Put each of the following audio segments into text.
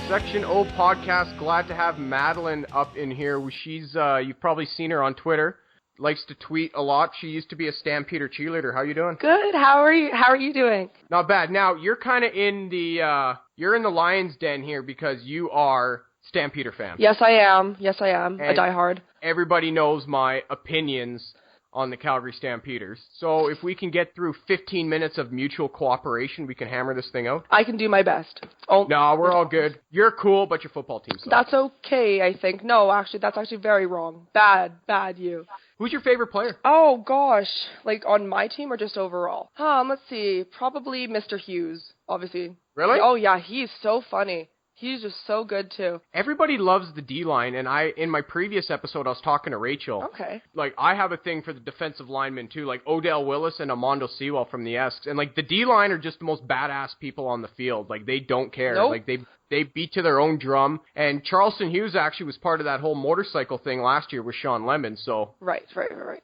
Section O podcast. Glad to have Madeline up in here. She's you've probably seen her on Twitter. Likes to tweet a lot. She used to be a Stampeder cheerleader. How you doing? Good. How are you doing? Not bad. Now you're kind of in the you're in the lion's den here because you are Stampeder fan. Yes, I am. And a diehard. Everybody knows my opinions on the Calgary Stampeders. So if we can get through 15 minutes of mutual cooperation, we can hammer this thing out. I can do my best. No, we're all good. You're cool, but your football team sucks. That's okay, I think. No, actually, that's actually very wrong. Bad you. Who's your favorite player? Oh, gosh. Like, on my team or just overall? Let's see. Probably Mr. Hughes, obviously. Really? Oh, yeah, he's so funny. He's just so good, too. Everybody loves the D-line, and in my previous episode, I was talking to Rachel. Okay. Like, I have a thing for the defensive linemen, too, like Odell Willis and Amondo Sewell from the Esks. And, like, the D-line are just the most badass people on the field. Like, they don't care. Nope. Like, they beat to their own drum. And Charleston Hughes actually was part of that whole motorcycle thing last year with Sean Lemon, so... Right.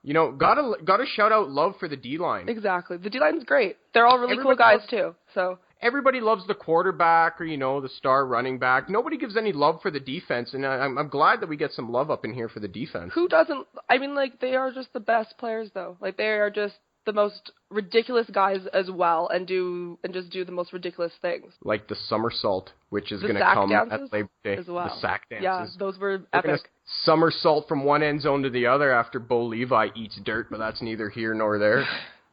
You know, gotta shout out love for the D-line. Exactly. The D-line's great. They're all really cool guys, too, so... Everybody loves the quarterback or, the star running back. Nobody gives any love for the defense, and I'm glad that we get some love up in here for the defense. Who doesn't? I mean, like, they are just the best players, though. Like, they are just the most ridiculous guys as well and just do the most ridiculous things. Like the somersault, which is going to come at Labor Day. As well. The sack dances. Yeah, those were epic. Somersault from one end zone to the other after Bo Levi eats dirt, but that's neither here nor there.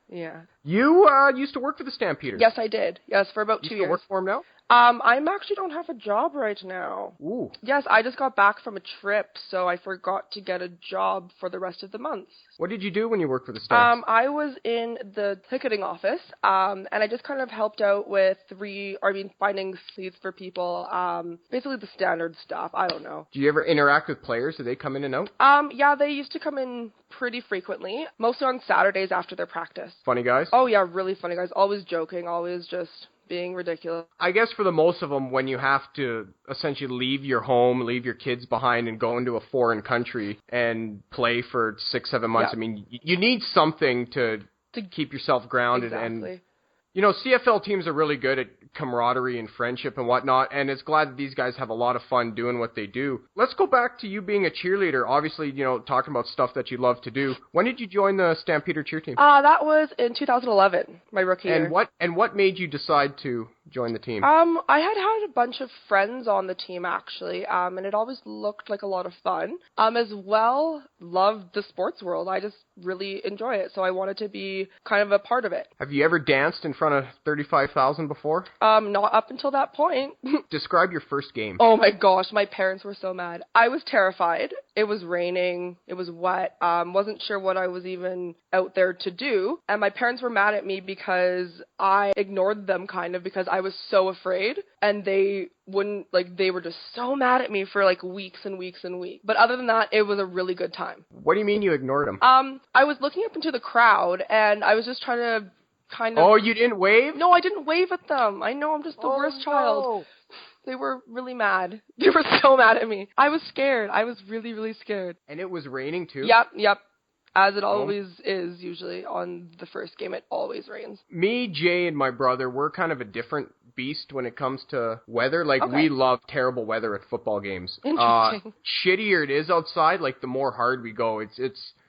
Yeah. You used to work for the Stampeders. Yes, I did. Yes, for about 2 years. You still work for them now? I actually don't have a job right now. Ooh. Yes, I just got back from a trip, so I forgot to get a job for the rest of the months. What did you do when you worked for the Stamps? I was in the ticketing office, and I just kind of helped out with finding seats for people, basically the standard stuff. I don't know. Do you ever interact with players? Do they come in and out? Yeah, they used to come in pretty frequently, mostly on Saturdays after their practice. Funny guys? Oh, yeah, really funny guys. Always joking, always just being ridiculous. I guess for the most of them, when you have to essentially leave your home, leave your kids behind, and go into a foreign country and play for 6-7 months, yeah. I mean, you need something to keep yourself grounded. Exactly. And, CFL teams are really good at camaraderie and friendship and whatnot, and it's glad that these guys have a lot of fun doing what they do. Let's go back to you being a cheerleader. Obviously, talking about stuff that you love to do. When did you join the Stampeder cheer team? That was in 2011, my rookie year. And what made you decide to join the team? I had a bunch of friends on the team, actually, and it always looked like a lot of fun. As well, loved the sports world. I just really enjoy it, so I wanted to be kind of a part of it. Have you ever danced in front of 35,000 before? Not up until that point. Describe your first game. Oh my gosh, my parents were so mad. I was terrified. It was raining. It was wet. Wasn't sure what I was even out there to do. And my parents were mad at me because I ignored them kind of because I was so afraid. And they were just so mad at me for weeks and weeks and weeks. But other than that, it was a really good time. What do you mean you ignored them? I was looking up into the crowd and I was just trying to kind of... Oh, you didn't wave? No, I didn't wave at them. I know, I'm just the worst child. They were really mad. They were so mad at me. I was scared. I was really, really scared. And it was raining too? Yep. As it always is, usually, on the first game, it always rains. Me, Jay, and my brother, we're kind of a different beast when it comes to weather. We love terrible weather at football games. Interesting. Shittier it is outside, the more hard we go. It's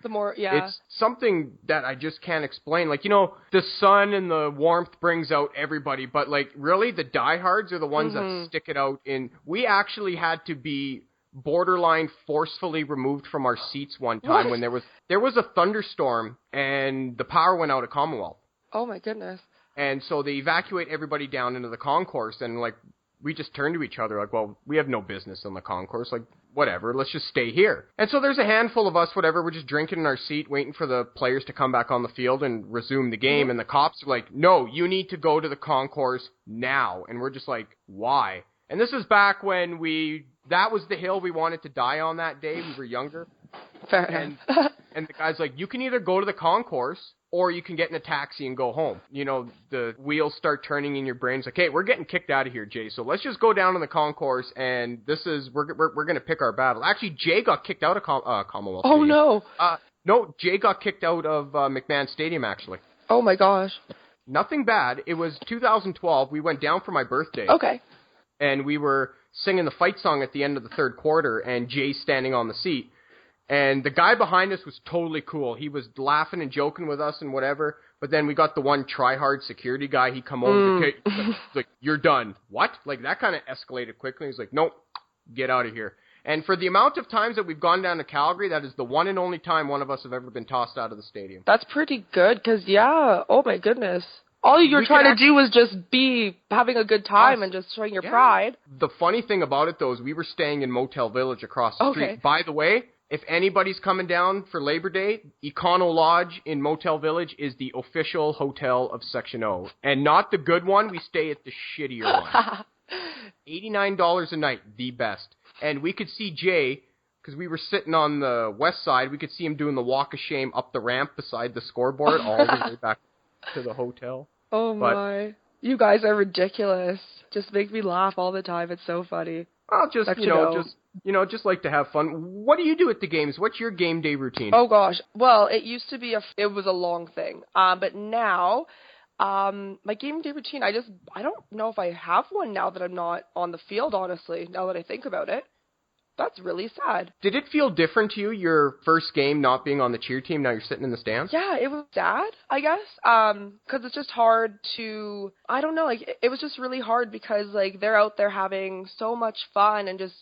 the more, yeah. It's something that I just can't explain. The sun and the warmth brings out everybody, but, really, the diehards are the ones that stick it out. We actually had to be borderline forcefully removed from our seats one time when there was a thunderstorm and the power went out at Commonwealth. Oh, my goodness. And so they evacuate everybody down into the concourse, and, we just turned to each other, well, we have no business in the concourse, whatever, let's just stay here. And so there's a handful of us, whatever, we're just drinking in our seat, waiting for the players to come back on the field and resume the game, and the cops are like, no, you need to go to the concourse now. And we're just like, why? And this is back when that was the hill we wanted to die on that day, we were younger. Fair enough. And the guy's like, you can either go to the concourse, or you can get in a taxi and go home. The wheels start turning in your brain. It's like, hey, we're getting kicked out of here, Jay. So let's just go down to the concourse, and we're going to pick our battle. Actually, Jay got kicked out of Commonwealth Oh, Stadium. no. No, Jay got kicked out of McMahon Stadium, actually. Oh, my gosh. Nothing bad. It was 2012. We went down for my birthday. Okay. and we were singing the fight song at the end of the third quarter, and Jay's standing on the seat. And the guy behind us was totally cool. He was laughing and joking with us and whatever. But then we got the one try-hard security guy. He come over to he's like, "You're done." What? Like, that kind of escalated quickly. He's like, "Nope, get out of here." And for the amount of times that we've gone down to Calgary, that is the one and only time one of us have ever been tossed out of the stadium. That's pretty good, because, oh my goodness. All you're trying to do is just be having a good time and just showing your pride. The funny thing about it, though, is we were staying in Motel Village across the street. By the way, if anybody's coming down for Labor Day, Econo Lodge in Motel Village is the official hotel of Section O. And not the good one, we stay at the shittier one. $89 a night, the best. And we could see Jay, because we were sitting on the west side, we could see him doing the walk of shame up the ramp beside the scoreboard all the way back to the hotel. Oh my. You guys are ridiculous. Just make me laugh all the time. It's so funny. I'll just, just like to have fun. What do you do at the games? What's your game day routine? Oh gosh. Well, it used to be it was a long thing. But now, my game day routine, I don't know if I have one now that I'm not on the field, honestly, now that I think about it. That's really sad. Did it feel different to you, your first game not being on the cheer team, now you're sitting in the stands? Yeah, it was sad, I guess, because it's just hard to, I don't know, like, it was just really hard because, like, they're out there having so much fun and just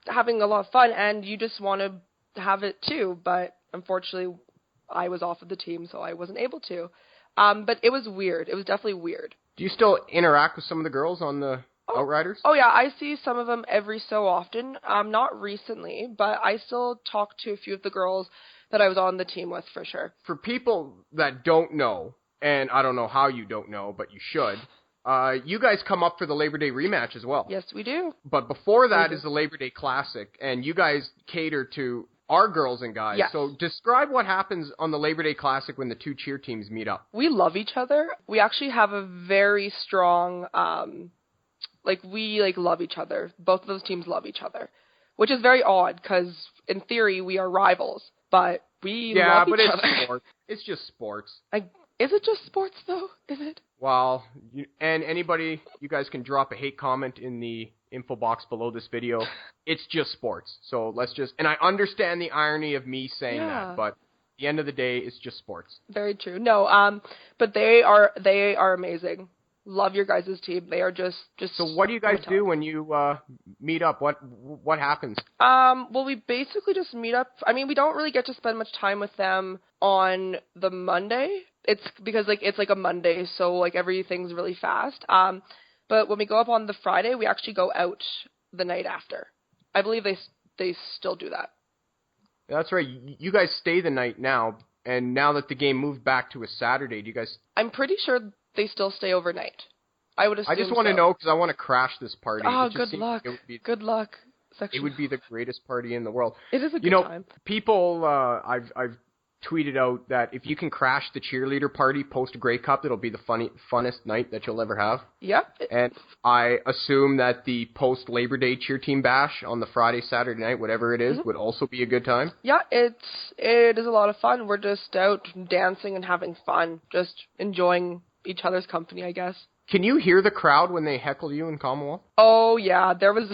having a lot of fun, and you just want to have it too, but unfortunately, I was off of the team, so I wasn't able to. But it was weird. It was definitely weird. Do you still interact with some of the girls on the Outriders? Oh, yeah, I see some of them every so often. Not recently, but I still talk to a few of the girls that I was on the team with, for sure. For people that don't know, and I don't know how you don't know, but you should, you guys come up for the Labor Day rematch as well. Yes, we do. But before that is the Labor Day Classic, and you guys cater to our girls and guys. Yes. So describe what happens on the Labor Day Classic when the two cheer teams meet up. We love each other. We actually have a very strong... we love each other. Both of those teams love each other, which is very odd because in theory we are rivals, but we love each other. Yeah, but it's sports. It's just sports. Is it just sports though? Is it? Well, and anybody, you guys can drop a hate comment in the info box below this video. It's just sports. So let's just, and I understand the irony of me saying that, but at the end of the day, it's just sports. Very true. No, but they are amazing. Love your guys' team. They are just. So what do you guys do when you meet up? What happens? Well, we basically just meet up. I mean, we don't really get to spend much time with them on the Monday. It's because it's a Monday, so everything's really fast. But when we go up on the Friday, we actually go out the night after. I believe they still do that. That's right. You guys stay the night now, and now that the game moved back to a Saturday, do you guys? I'm pretty sure they still stay overnight. I would assume. I just want to know because I want to crash this party. Oh, good luck. Good luck. It would be the greatest party in the world. It is a good time. People, I've tweeted out that if you can crash the cheerleader party post Grey Cup, it'll be the funnest night that you'll ever have. Yep. And I assume that the post Labor Day cheer team bash on the Friday, Saturday night, whatever it is, would also be a good time. Yeah, it is a lot of fun. We're just out dancing and having fun, just enjoying each other's company, I guess. Can you hear the crowd when they heckle you in Commonwealth? Oh, yeah. There was...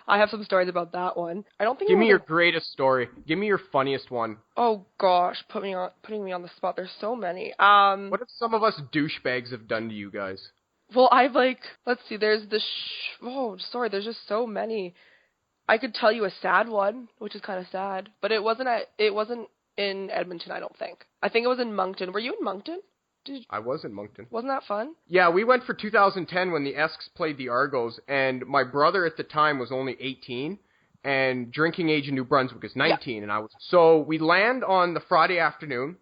I have some stories about that one. I don't think... Give me your greatest story. Give me your funniest one. Oh, gosh. Putting me on the spot. There's so many. What have some of us douchebags have done to you guys? Well, I've let's see. There's the... there's just so many. I could tell you a sad one, which is kind of sad. But it wasn't in Edmonton, I don't think. I think it was in Moncton. Were you in Moncton? I was in Moncton. Wasn't that fun? Yeah, we went for 2010 when the Esks played the Argos, and my brother at the time was only 18, and drinking age in New Brunswick is 19, and So we land on the Friday afternoon,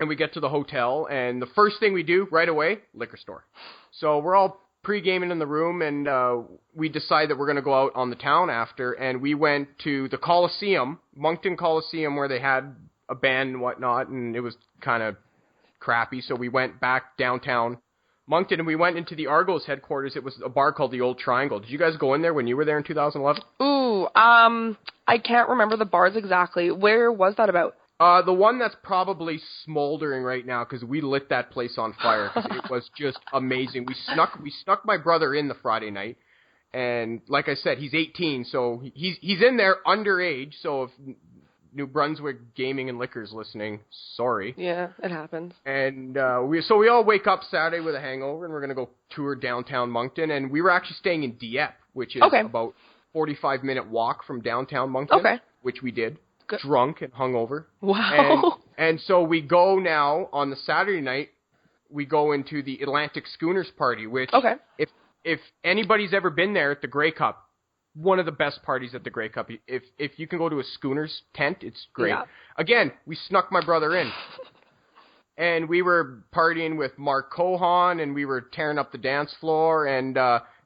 and we get to the hotel, and the first thing we do right away, liquor store. So we're all pre-gaming in the room, and we decide that we're going to go out on the town after, and we went to the Coliseum, Moncton Coliseum, where they had a band and whatnot, and it was kind of crappy, so we went back downtown Moncton, and we went into the Argos headquarters. It was a bar called the Old Triangle. Did you guys go in there when you were there in 2011? Ooh, I can't remember the bars exactly. Where was that about? The one that's probably smoldering right now because we lit that place on fire. 'Cause it was just amazing. We snuck my brother in the Friday night, And like I said, he's 18, so he's in there underage. So if New Brunswick Gaming and Liquor's listening, sorry. Yeah, it happens. And we all wake up Saturday with a hangover, and we're going to go tour downtown Moncton. And we were actually staying in Dieppe, which is about 45-minute walk from downtown Moncton, which we did, drunk and hungover. Wow. And so we go now on the Saturday night, we go into the Atlantic Schooners party, which if anybody's ever been there at the Grey Cup, one of the best parties at the Grey Cup. If you can go to a Schooners tent, it's great. Yeah. Again, we snuck my brother in. And we were partying with Mark Cohan, and we were tearing up the dance floor. And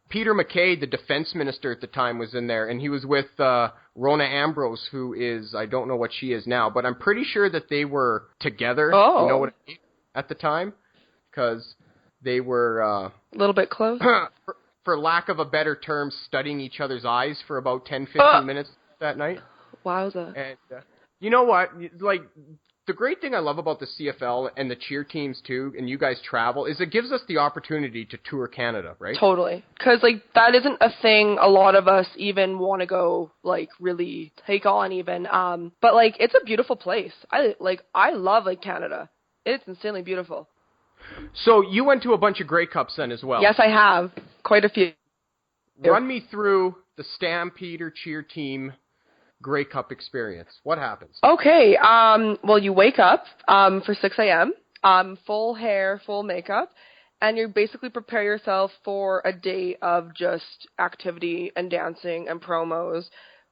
Peter MacKay, the defense minister at the time, was in there. And he was with Rona Ambrose, who is, I don't know what she is now, but I'm pretty sure that they were together. Oh. You know what I mean? At the time. Because they were... a little bit close? For lack of a better term, studying each other's eyes for about 10, 15 minutes that night. Wowza. And you know what? Like, the great thing I love about the CFL and the cheer teams, too, and you guys travel, is it gives us the opportunity to tour Canada, right? Totally. Because, like, that isn't a thing a lot of us even want to go, like, really take on even. But, like, it's a beautiful place. I love, like, Canada. It's insanely beautiful. So you went to a bunch of Grey Cups then as well? Yes, I have. Quite a few. Run me through the Stampeder cheer team Grey Cup experience. What happens? Okay. Well, you wake up for 6 a.m., full hair, full makeup, and you basically prepare yourself for a day of just activity and dancing and promos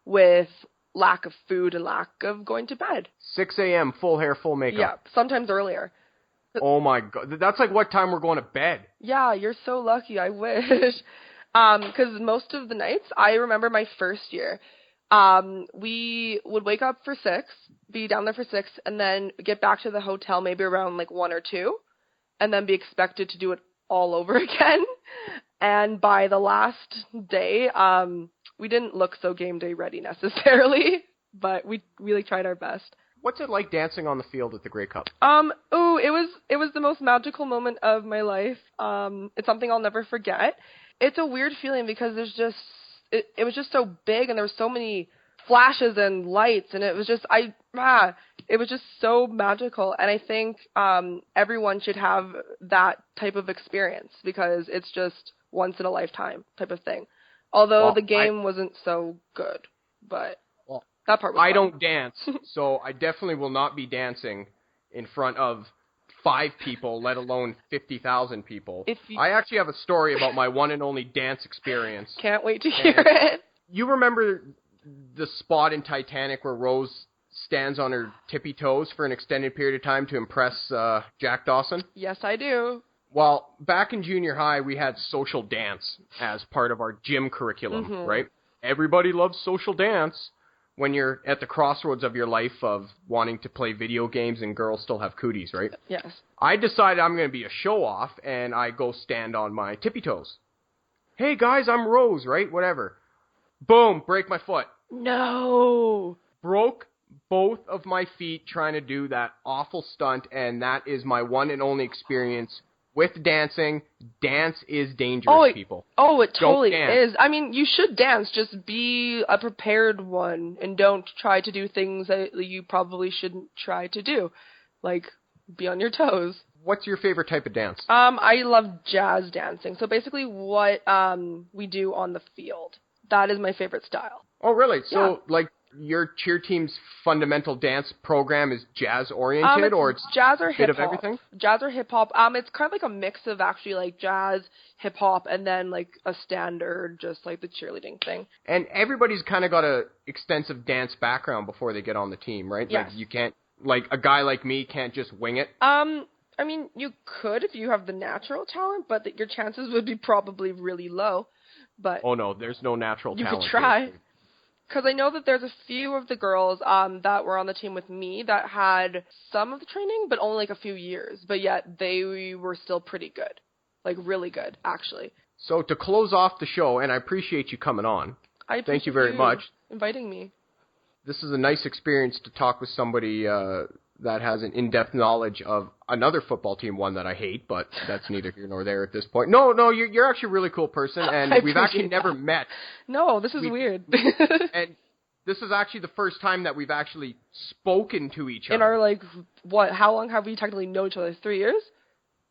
with lack of food and lack of going to bed. 6 a.m., full hair, full makeup. Yeah, sometimes earlier. Oh my God. That's like what time we're going to bed. Yeah, you're so lucky. I wish. Because most of the nights, I remember my first year, we would wake up for 6, be down there for 6, and then get back to the hotel maybe around like 1 or 2, and then be expected to do it all over again. And by the last day, we didn't look so game day ready necessarily, but we really tried our best. What's it like dancing on the field at the Grey Cup? It was the most magical moment of my life. It's something I'll never forget. It's a weird feeling because it was just so big and there were so many flashes and lights and it was just so magical, and I think everyone should have that type of experience because it's just once in a lifetime type of thing. Although the game wasn't so good, but that part was fun. I don't dance, so I definitely will not be dancing in front of 5 people, let alone 50,000 people. I actually have a story about my one and only dance experience. Can't wait to hear it. You remember the spot in Titanic where Rose stands on her tippy toes for an extended period of time to impress Jack Dawson? Yes, I do. Well, back in junior high, we had social dance as part of our gym curriculum, right? Everybody loves social dance when you're at the crossroads of your life of wanting to play video games and girls still have cooties, right? Yes. I decided I'm going to be a show-off, and I go stand on my tippy toes. Hey, guys, I'm Rose, right? Whatever. Boom, break my foot. No. Broke both of my feet trying to do that awful stunt, and that is my one and only experience with dancing. Dance is dangerous, people. Oh, it totally is. I mean, you should dance. Just be a prepared one and don't try to do things that you probably shouldn't try to do. Like, be on your toes. What's your favorite type of dance? I love jazz dancing. So basically what we do on the field. That is my favorite style. Oh, really? So, like, your cheer team's fundamental dance program is jazz-oriented, or it's jazz or a bit hip-hop. of everything? Jazz or hip-hop. It's kind of like a mix of actually, like, jazz, hip-hop, and then, like, a standard, just like the cheerleading thing. And everybody's kind of got a extensive dance background before they get on the team, right? Yes. Like, you can't, like, a guy like me can't just wing it. I mean, you could if you have the natural talent, but your chances would be probably really low. But oh, no, there's no natural talent. You could try. Because I know that there's a few of the girls that were on the team with me that had some of the training, but only like a few years. But yet they were still pretty good. Like, really good, actually. So to close off the show, and I appreciate you coming on. Thank you very much. Inviting me. This is a nice experience to talk with somebody that has an in-depth knowledge of another football team, one that I hate, but that's neither here nor there at this point. No, you're actually a really cool person, and we've actually never met. No, this is weird. And this is actually the first time that we've actually spoken to each other. In our, like, how long have we technically known each other? 3 years?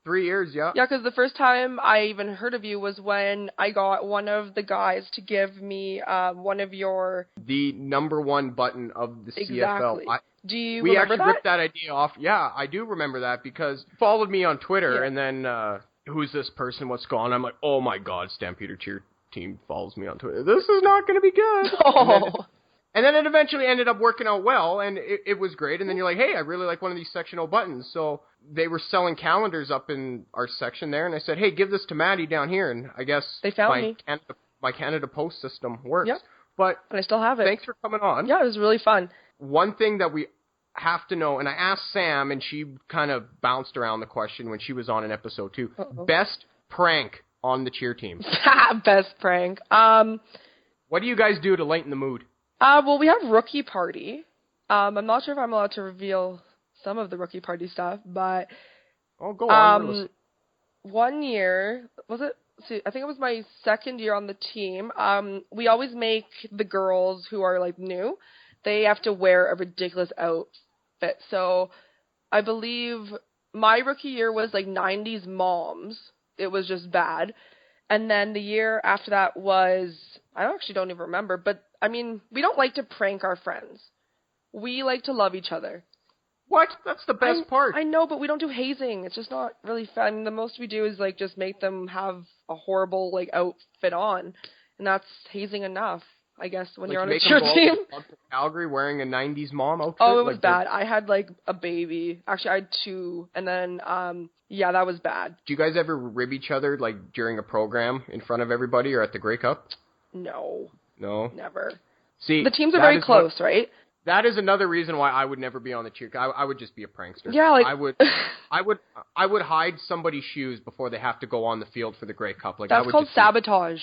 3 years, yeah. Yeah, because the first time I even heard of you was when I got one of the guys to give me one of your... The number one button of the CFL. Exactly. Do you we remember actually ripped that idea off. Yeah, I do remember that because you followed me on Twitter, and then, who's this person, what's going on? I'm like, oh my god, Stampeder Cheer Team follows me on Twitter. This is not going to be good. Oh. And then it eventually ended up working out well, and it was great. And then you're like, hey, I really like one of these Section O buttons. So they were selling calendars up in our section there, and I said, hey, give this to Maddie down here. And I guess they found me. My Canada Post system works. Yep. But and I still have it. Thanks for coming on. Yeah, it was really fun. One thing that we have to know, and I asked Sam, and she kind of bounced around the question when she was on in episode 2. Uh-oh. Best prank on the cheer team. Best prank. What do you guys do to lighten the mood? Well, we have rookie party. I'm not sure if I'm allowed to reveal some of the rookie party stuff, but oh, go on. 1 year, was it? See, I think it was my second year on the team. We always make the girls who are like new, they have to wear a ridiculous outfit. So I believe my rookie year was like 90s moms. It was just bad. And then the year after that was, I actually don't even remember, but I mean, we don't like to prank our friends. We like to love each other. What? That's the best part. I know, but we don't do hazing. It's just not really fun. I mean, the most we do is like just make them have a horrible like outfit on, and that's hazing enough, I guess, when you're on a cheer team. Calgary wearing a 90s mom outfit? Oh, it was bad. I had like a baby. Actually, I had 2, and then yeah, that was bad. Do you guys ever rib each other like during a program in front of everybody or at the Grey Cup? No. No? Never. See, the teams are very close, right? That is another reason why I would never be on the cheer. I would just be a prankster. Yeah, like I would hide somebody's shoes before they have to go on the field for the Grey Cup. Like that's called sabotage.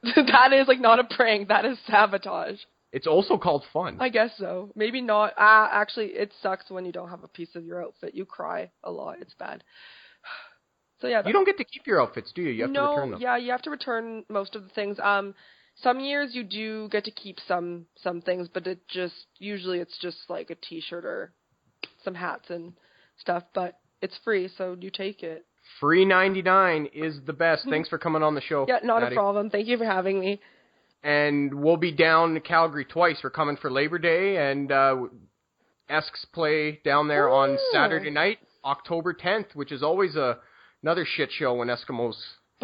That is like not a prank. That is sabotage. It's also called fun. I guess so. Maybe not. Actually, it sucks when you don't have a piece of your outfit. You cry a lot. It's bad. So yeah. You don't get to keep your outfits, do you? You have to return them. Yeah, you have to return most of the things. Some years you do get to keep some things, but usually it's just like a t-shirt or some hats and stuff, but it's free, so you take it. Free 99 is the best. Thanks for coming on the show. Yeah, not Maddie. A problem. Thank you for having me. And we'll be down to Calgary twice. We're coming for Labor Day, and Esks play down there on Saturday night, October 10th, which is always another shit show when Eskimos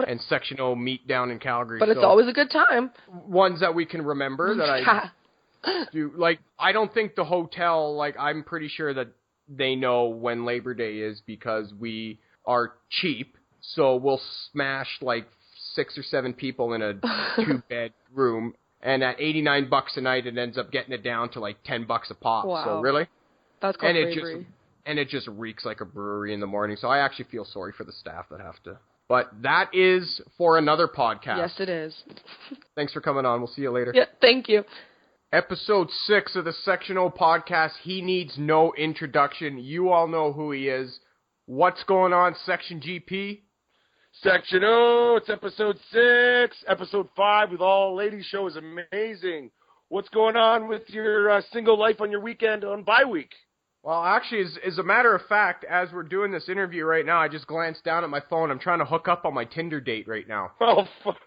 and Section O meet down in Calgary. But it's always a good time. Ones that we can remember that I do. Like, I don't think the hotel, like, I'm pretty sure that they know when Labor Day is because we are cheap. So we'll smash, like, 6 or 7 people in a 2-bed room. And at $89 a night, it ends up getting it down to, like, $10 a pop. Wow. So, really? That's called bravery. And it just reeks like a brewery in the morning. So I actually feel sorry for the staff that have to. But that is for another podcast. Yes, it is. Thanks for coming on. We'll see you later. Yeah, thank you. Episode 6 of the Section O podcast. He needs no introduction. You all know who he is. What's going on, Section GP? Section O, it's episode 6. Episode 5 with all ladies show is amazing. What's going on with your single life on your weekend on bye week? Well, actually, as a matter of fact, as we're doing this interview right now, I just glanced down at my phone. I'm trying to hook up on my Tinder date right now. Oh, fuck.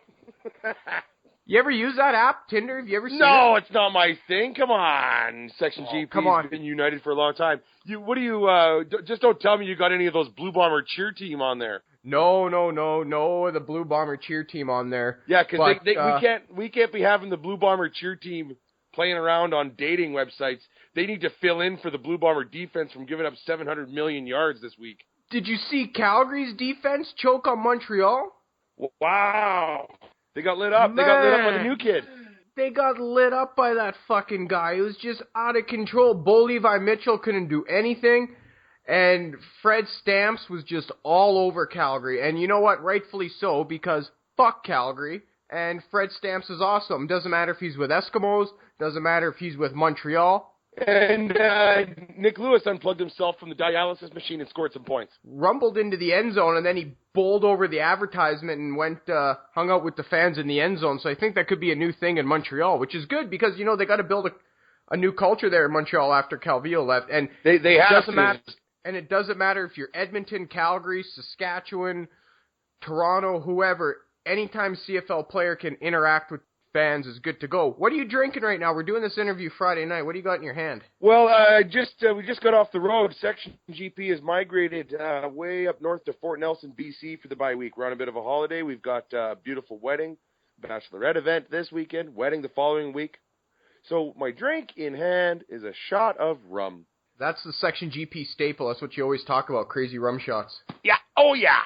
You ever use that app, Tinder? Have you ever seen it? No, it's not my thing. Come on. Section GP's come on. Been united for a long time. Just don't tell me you got any of those Blue Bomber cheer team on there. No, the Blue Bomber cheer team on there. Yeah, because we can't be having the Blue Bomber cheer team playing around on dating websites. They need to fill in for the Blue Bomber defense from giving up 700 million yards this week. Did you see Calgary's defense choke on Montreal? Wow. They got lit up. Man. They got lit up by the new kid. They got lit up by that fucking guy. It was just out of control. Bo Levi Mitchell couldn't do anything. And Fred Stamps was just all over Calgary. And you know what? Rightfully so, because fuck Calgary. And Fred Stamps is awesome. Doesn't matter if he's with Eskimos. Doesn't matter if he's with Montreal. And Nick Lewis unplugged himself from the dialysis machine and scored some points. Rumbled into the end zone, and then he bowled over the advertisement and went hung out with the fans in the end zone. So I think that could be a new thing in Montreal, which is good because, they got to build a new culture there in Montreal after Calvillo left. And they have to. And it doesn't matter if you're Edmonton, Calgary, Saskatchewan, Toronto, whoever. Anytime CFL player can interact with fans is good to go. What are you drinking right now? We're doing this interview Friday night. What do you got in your hand? Well, we just got off the road. Section GP has migrated way up north to Fort Nelson, BC for the bye week. We're on a bit of a holiday. We've got a beautiful wedding, bachelorette event this weekend, wedding the following week. So my drink in hand is a shot of rum. That's the Section GP staple. That's what you always talk about, crazy rum shots. Yeah. Oh, yeah.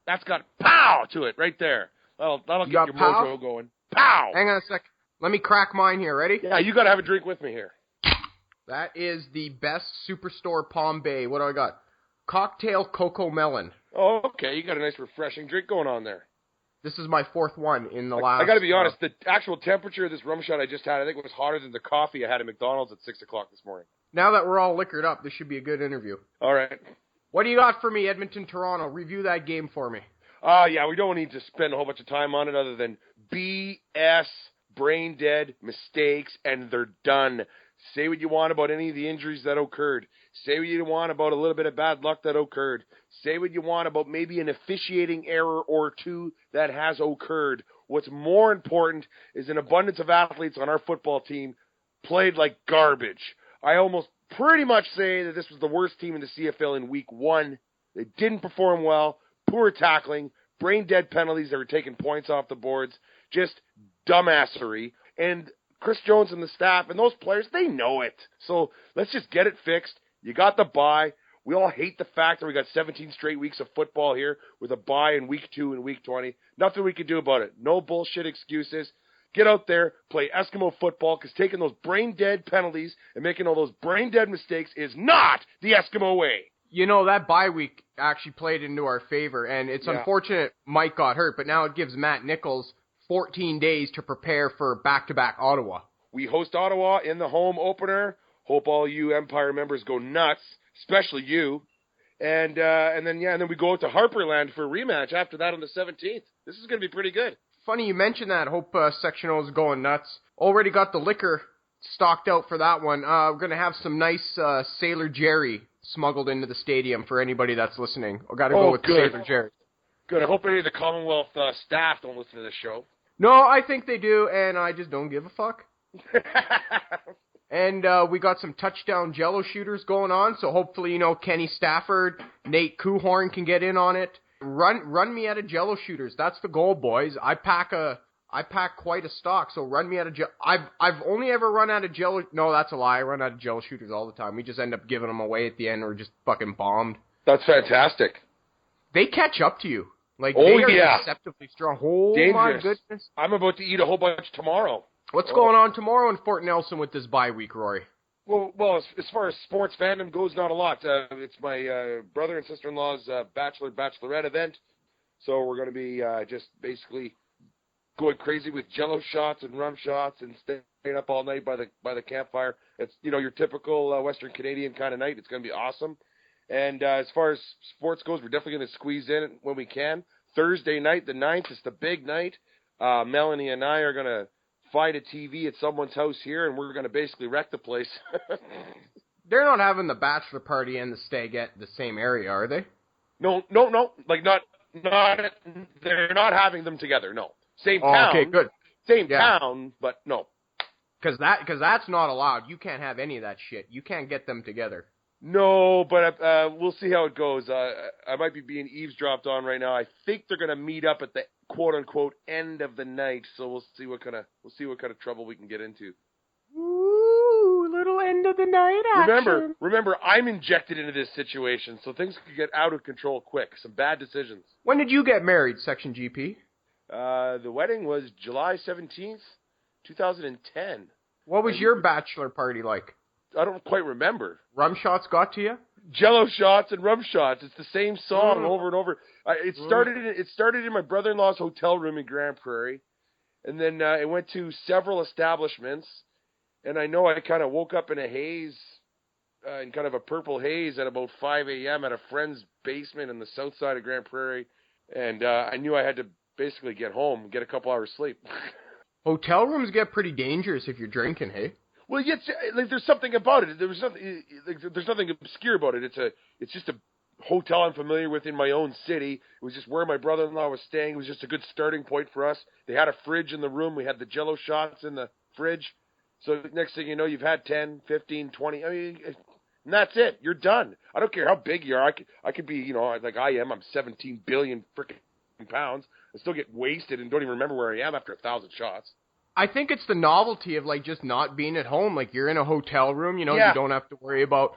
That's got pow to it right there. That'll get your mojo going. Pow! Hang on a sec. Let me crack mine here. Ready? Yeah, you got to have a drink with me here. That is the best Superstore Palm Bay. What do I got? Cocktail Cocoa Melon. Oh, okay. You got a nice refreshing drink going on there. This is my fourth one in the last... I got to be honest. The actual temperature of this rum shot I just had, I think it was hotter than the coffee I had at McDonald's at 6 o'clock this morning. Now that we're all liquored up, this should be a good interview. All right. What do you got for me, Edmonton, Toronto? Review that game for me. Yeah, we don't need to spend a whole bunch of time on it other than BS, brain dead, mistakes, and they're done. Say what you want about any of the injuries that occurred. Say what you want about a little bit of bad luck that occurred. Say what you want about maybe an officiating error or two that has occurred. What's more important is an abundance of athletes on our football team played like garbage. I almost pretty much say that this was the worst team in the CFL in week one. They didn't perform well. Poor tackling, brain-dead penalties that were taking points off the boards, just dumbassery. And Chris Jones and the staff and those players, they know it. So let's just get it fixed. You got the bye. We all hate the fact that we got 17 straight weeks of football here with a bye in week 2 and week 20. Nothing we can do about it. No bullshit excuses. Get out there, play Eskimo football, because taking those brain-dead penalties and making all those brain-dead mistakes is not the Eskimo way. That bye week actually played into our favor, and it's unfortunate Mike got hurt, but now it gives Matt Nichols 14 days to prepare for back-to-back Ottawa. We host Ottawa in the home opener. Hope all you Empire members go nuts, especially you. And then we go out to Harperland for a rematch after that on the 17th. This is going to be pretty good. Funny you mentioned that. Hope Section O is going nuts. Already got the liquor stocked out for that one. We're going to have some nice Sailor Jerry smuggled into the stadium for anybody that's listening. I got to go with Sailor Jerry. Good. I hope any of the Commonwealth staff don't listen to this show. No, I think they do, and I just don't give a fuck. And we got some touchdown Jello shooters going on, so hopefully, Kenny Stafford, Nate Kuhorn can get in on it. Run me out of Jello shooters. That's the goal, boys. I pack quite a stock, so run me out of Jello. I've only ever run out of Jello. No, that's a lie. I run out of Jello shooters all the time. We just end up giving them away at the end or just fucking bombed. That's fantastic. They catch up to you. They are deceptively strong. Oh, dangerous. My goodness. I'm about to eat a whole bunch tomorrow. What's going on tomorrow in Fort Nelson with this bye week, Rory? Well, as far as sports fandom goes, not a lot. It's my brother and sister-in-law's bachelorette event, so we're going to be just basically going crazy with Jello shots and rum shots and staying up all night by the campfire. It's your typical Western Canadian kind of night. It's going to be awesome. And as far as sports goes, we're definitely going to squeeze in when we can. Thursday night, the 9th, is the big night. Melanie and I are going to find a TV at someone's house here, and we're going to basically wreck the place. They're not having the bachelor party and the stag at the same area, are they? No. They're not having them together. No, same town. Okay, good. Same town, but no. Because that's not allowed. You can't have any of that shit. You can't get them together. No, but we'll see how it goes. I might be being eavesdropped on right now. I think they're going to meet up at the quote unquote end of the night, so we'll see what kind of trouble we can get into. Ooh, little end of the night action. Remember, I'm injected into this situation, so things could get out of control quick. Some bad decisions. When did you get married, Section GP? The wedding was July 17th, 2010. What was your bachelor party like? I don't quite remember. Rum shots got to you? Jello shots and rum shots. It's the same song over and over. It started in my brother-in-law's hotel room in Grand Prairie, and then it went to several establishments, And I know I kind of woke up in a haze, in kind of a purple haze at about 5 a.m. at a friend's basement in the south side of Grand Prairie. And I knew I had to basically get home and get a couple hours sleep. Hotel rooms get pretty dangerous if you're drinking, hey? Well, yes, like, there's something about it. There's nothing obscure about it. It's just a hotel I'm familiar with in my own city. It was just where my brother-in-law was staying. It was just a good starting point for us. They had a fridge in the room. We had the Jell-O shots in the fridge. So next thing you know, you've had 10, 15, 20. I mean, and that's it. You're done. I don't care how big you are. I could be, you know, like I am. I'm 17 billion freaking pounds. I still get wasted and don't even remember where I am after 1,000 shots. I think it's the novelty of, like, just not being at home. Like, you're in a hotel room, you know, Yeah. You don't have to worry about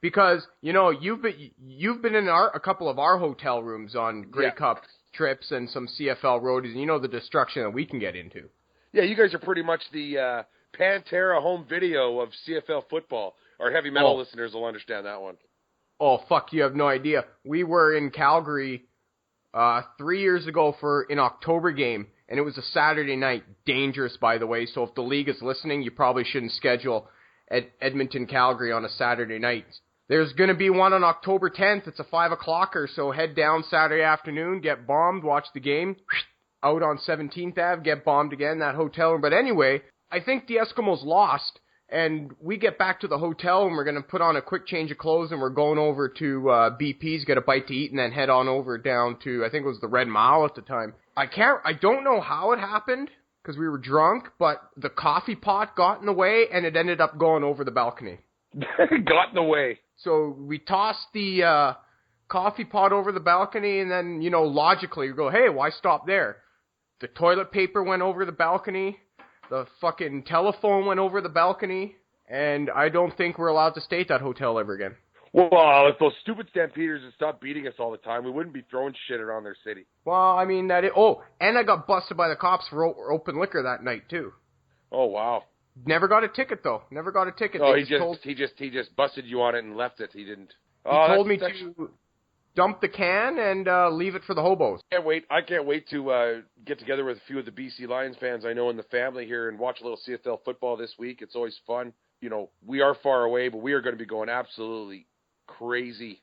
because, you know, you've been in a couple of our hotel rooms on Grey Cup trips and some CFL roadies, and you know the destruction that we can get into. Yeah, you guys are pretty much the Pantera home video of CFL football. Our heavy metal listeners will understand that one. Oh, fuck, you have no idea. We were in Calgary 3 years ago for an October game, and it was a Saturday night. Dangerous, by the way, so if the league is listening, you probably shouldn't schedule Edmonton, Calgary on a Saturday night. There's going to be one on October 10th. It's a 5 o'clocker, so head down Saturday afternoon, get bombed, watch the game, out on 17th Ave, get bombed again, that hotel room. But anyway, I think the Eskimos lost, and we get back to the hotel, and we're going to put on a quick change of clothes, and we're going over to BP's, get a bite to eat, and then head on over down to, I think it was the Red Mile at the time. I don't know how it happened, because we were drunk, but the coffee pot got in the way, and it ended up going over the balcony. Got in the way. So we tossed the coffee pot over the balcony, and then, you know, logically, you go, hey, why stop there? The toilet paper went over the balcony, the fucking telephone went over the balcony, and I don't think we're allowed to stay at that hotel ever again. Well, if those stupid Stampeders had stopped beating us all the time, we wouldn't be throwing shit around their city. Well, I mean, and I got busted by the cops for open liquor that night, too. Oh, wow. Never got a ticket, though. Never got a ticket. Oh, he just busted you on it and left it. He didn't. He told me to dump the can and leave it for the hobos. I can't wait to get together with a few of the BC Lions fans I know in the family here and watch a little CFL football this week. It's always fun. You know, we are far away, but we are going to be going absolutely crazy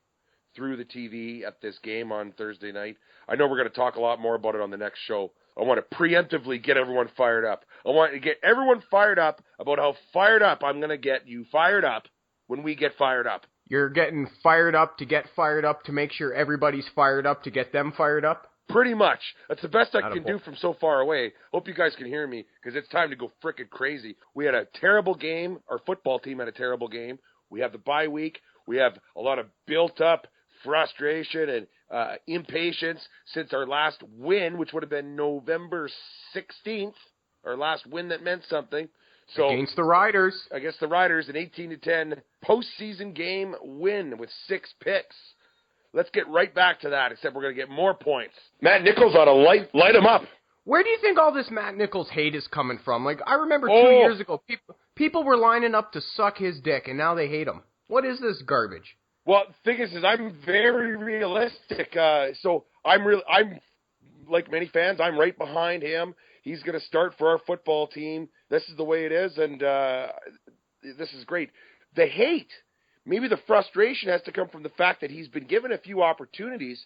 through the TV at this game on Thursday night. I know we're going to talk a lot more about it on the next show. I want to preemptively get everyone fired up. I want to get everyone fired up about how fired up I'm going to get you fired up when we get fired up. You're getting fired up to get fired up to make sure everybody's fired up to get them fired up? Pretty much. That's the best I can do from so far away. Hope you guys can hear me, because it's time to go frickin' crazy. We had a terrible game. Our football team had a terrible game. We have the bye week. We have a lot of built-up frustration and impatience since our last win, which would have been November 16th, our last win that meant something. So against the Riders. Against the Riders, an 18-10 postseason game win with 6 picks. Let's get right back to that, except we're going to get more points. Matt Nichols ought to light him up. Where do you think all this Matt Nichols hate is coming from? Like, I remember 2 years ago, people were lining up to suck his dick, and now they hate him. What is this garbage? Well, the thing is I'm very realistic. So I'm like many fans, I'm right behind him. He's going to start for our football team. This is the way it is, and this is great. The hate, maybe the frustration has to come from the fact that he's been given a few opportunities,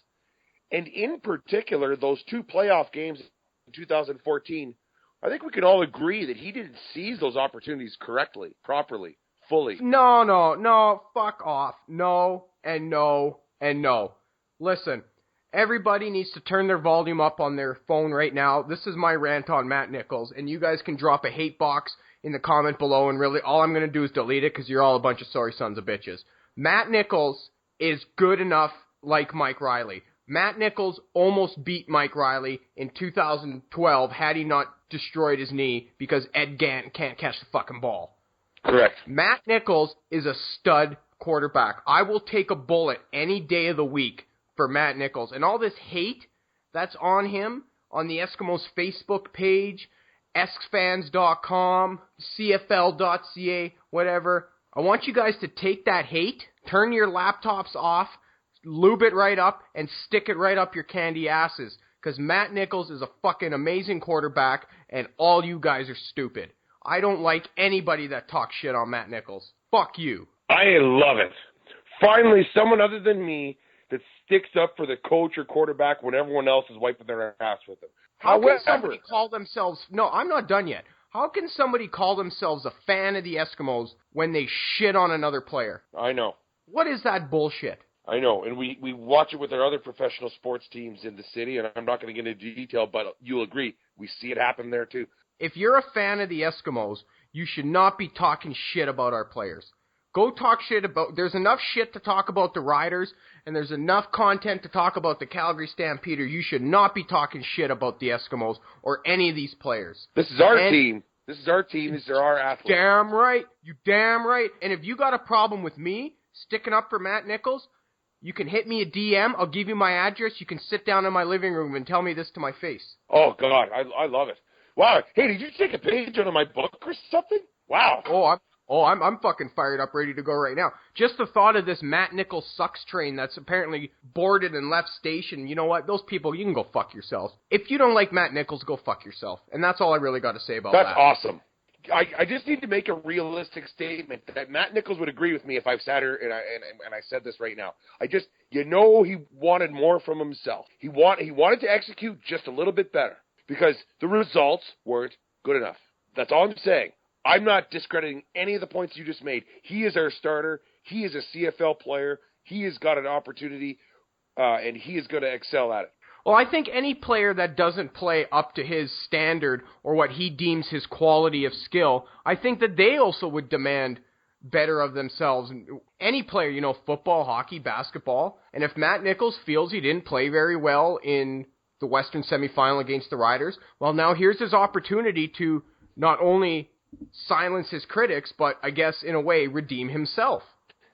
and in particular, those 2 playoff games in 2014, I think we can all agree that he didn't seize those opportunities correctly, properly, fully. No, fuck off. No, and no, and no. Listen, everybody needs to turn their volume up on their phone right now. This is my rant on Matt Nichols, and you guys can drop a hate box in the comment below, and really all I'm going to do is delete it because you're all a bunch of sorry sons of bitches. Matt Nichols is good enough like Mike Riley. Matt Nichols almost beat Mike Riley in 2012 had he not destroyed his knee because Ed Gant can't catch the fucking ball. Correct. Matt Nichols is a stud quarterback. I will take a bullet any day of the week for Matt Nichols. And all this hate that's on him on the Eskimos Facebook page, eskfans.com, cfl.ca, whatever. I want you guys to take that hate, turn your laptops off, lube it right up, and stick it right up your candy asses. Because Matt Nichols is a fucking amazing quarterback, and all you guys are stupid. I don't like anybody that talks shit on Matt Nichols. Fuck you. I love it. Finally, someone other than me that sticks up for the coach or quarterback when everyone else is wiping their ass with them. How can somebody call themselves... No, I'm not done yet. How can somebody call themselves a fan of the Eskimos when they shit on another player? I know. What is that bullshit? I know, and we watch it with our other professional sports teams in the city, and I'm not going to get into detail, but you'll agree, we see it happen there too. If you're a fan of the Eskimos, you should not be talking shit about our players. Go talk shit about... There's enough shit to talk about the Riders, and there's enough content to talk about the Calgary Stampeders. You should not be talking shit about the Eskimos or any of these players. This is our team. This is our team. These are our athletes. Damn right. You damn right. And if you got a problem with me sticking up for Matt Nichols, you can hit me a DM. I'll give you my address. You can sit down in my living room and tell me this to my face. Oh, God. I love it. Wow. Hey, did you take a page out of my book or something? Wow. I'm fucking fired up, ready to go right now. Just the thought of this Matt Nichols sucks train that's apparently boarded and left station. You know what? Those people, you can go fuck yourselves. If you don't like Matt Nichols, go fuck yourself. And that's all I really got to say about that. That's awesome. I just need to make a realistic statement that Matt Nichols would agree with me if I've sat here and I said this right now. He wanted more from himself. He wanted to execute just a little bit better because the results weren't good enough. That's all I'm saying. I'm not discrediting any of the points you just made. He is our starter. He is a CFL player. He has got an opportunity, and he is going to excel at it. Well, I think any player that doesn't play up to his standard or what he deems his quality of skill, I think that they also would demand better of themselves. Any player, football, hockey, basketball. And if Matt Nichols feels he didn't play very well in the Western semifinal against the Riders, well, now here's his opportunity to not only silence his critics, but I guess in a way redeem himself.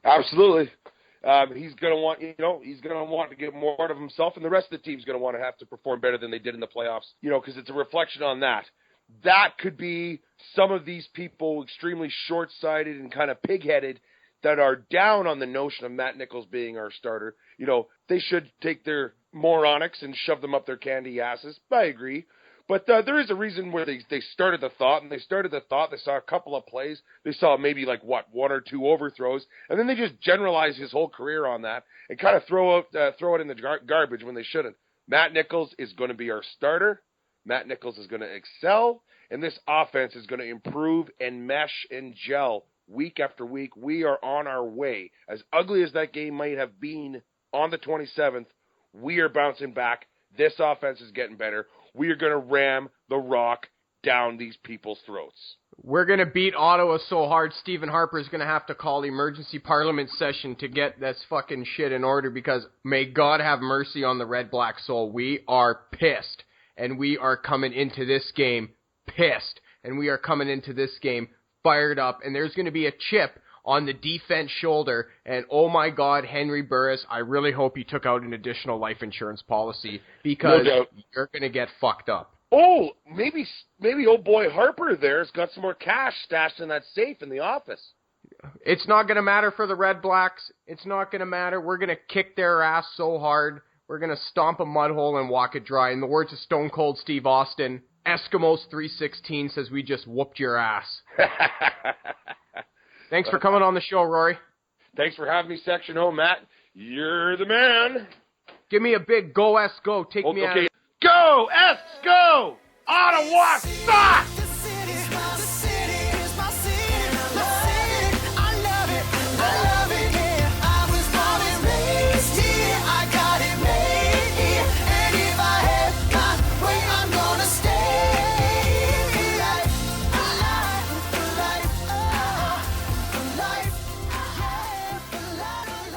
Absolutely. He's going to want, he's going to want to get more out of himself, and the rest of the team's going to want to have to perform better than they did in the playoffs, because it's a reflection on that. That could be some of these people extremely short-sighted and kind of pig-headed that are down on the notion of Matt Nichols being our starter. They should take their moronics and shove them up their candy asses. I agree. But there is a reason where they started the thought, and they saw a couple of plays. They saw maybe one or two overthrows, and then they just generalized his whole career on that and kind of throw it in the garbage when they shouldn't. Matt Nichols is going to be our starter. Matt Nichols is going to excel, and this offense is going to improve and mesh and gel week after week. We are on our way. As ugly as that game might have been on the 27th, we are bouncing back. This offense is getting better. We are going to ram the rock down these people's throats. We're going to beat Ottawa so hard, Stephen Harper is going to have to call emergency parliament session to get this fucking shit in order because may God have mercy on the red-black soul. We are pissed, and we are coming into this game pissed, and we are coming into this game fired up, and there's going to be a chip on the defense shoulder, and oh my God, Henry Burris, I really hope you took out an additional life insurance policy because you're going to get fucked up. Oh, maybe old boy Harper there's got some more cash stashed in that safe in the office. It's not going to matter for the Red Blacks. It's not going to matter. We're going to kick their ass so hard. We're going to stomp a mud hole and walk it dry. In the words of Stone Cold Steve Austin, Eskimos 316 says we just whooped your ass. Thanks for coming on the show, Rory. Thanks for having me, Section O, Matt. You're the man. Give me a big go, S, go. Take me out. Go, S, go! Ottawa, sucks!